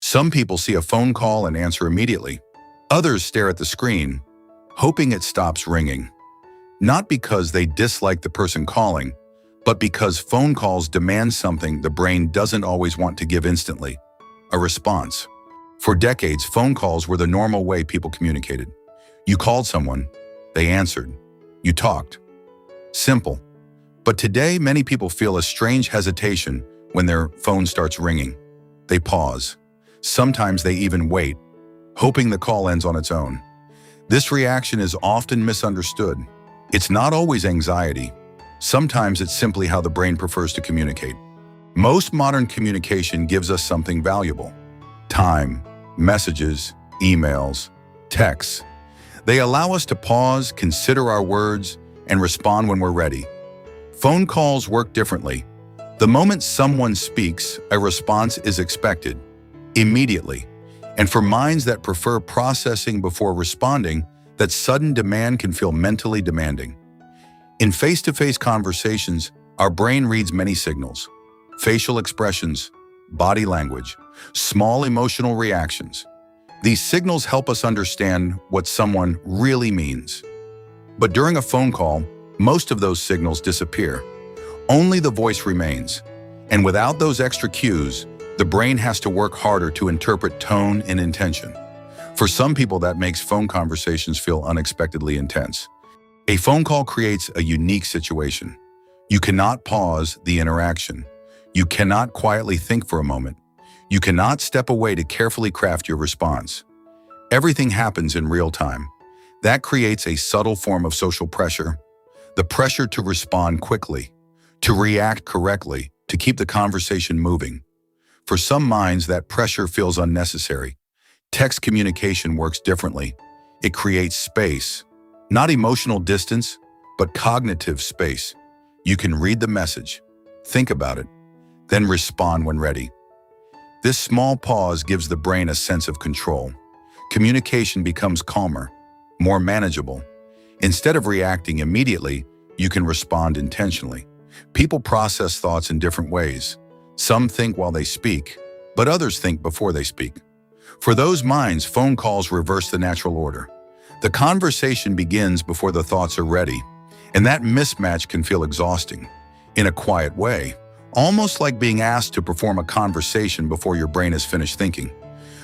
Some people see a phone call and answer immediately. Others stare at the screen, hoping it stops ringing. Not because they dislike the person calling, but because phone calls demand something the brain doesn't always want to give instantly: a response. For decades, phone calls were the normal way people communicated. You called someone, they answered. You talked. Simple. But today, many people feel a strange hesitation when their phone starts ringing. They pause. Sometimes they even wait, hoping the call ends on its own. This reaction is often misunderstood. It's not always anxiety. Sometimes it's simply how the brain prefers to communicate. Most modern communication gives us something valuable: time, messages, emails, texts. They allow us to pause, consider our words, and respond when we're ready. Phone calls work differently. The moment someone speaks, a response is expected, immediately. And for minds that prefer processing before responding, that sudden demand can feel mentally demanding. In face-to-face conversations, our brain reads many signals: facial expressions, body language, small emotional reactions. These signals help us understand what someone really means. But during a phone call, most of those signals disappear. Only the voice remains. And without those extra cues, the brain has to work harder to interpret tone and intention. For some people, that makes phone conversations feel unexpectedly intense. A phone call creates a unique situation. You cannot pause the interaction. You cannot quietly think for a moment. You cannot step away to carefully craft your response. Everything happens in real time. That creates a subtle form of social pressure. The pressure to respond quickly, to react correctly, to keep the conversation moving. For some minds, that pressure feels unnecessary. Text communication works differently. It creates space. Not emotional distance, but cognitive space. You can read the message, think about it, then respond when ready. This small pause gives the brain a sense of control. Communication becomes calmer, more manageable. Instead of reacting immediately, you can respond intentionally. People process thoughts in different ways. Some think while they speak, but others think before they speak. For those minds, phone calls reverse the natural order. The conversation begins before the thoughts are ready, and that mismatch can feel exhausting. In a quiet way, almost like being asked to perform a conversation before your brain has finished thinking.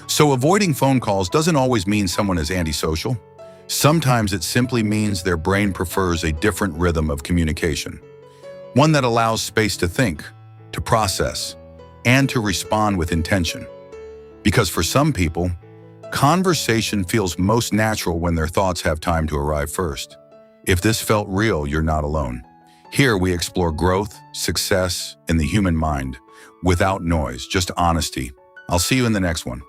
So avoiding phone calls doesn't always mean someone is antisocial. Sometimes it simply means their brain prefers a different rhythm of communication, one that allows space to think, to process, and to respond with intention. Because for some people, conversation feels most natural when their thoughts have time to arrive first. If this felt real, you're not alone. Here we explore growth, success, and the human mind, without noise, just honesty. I'll see you in the next one.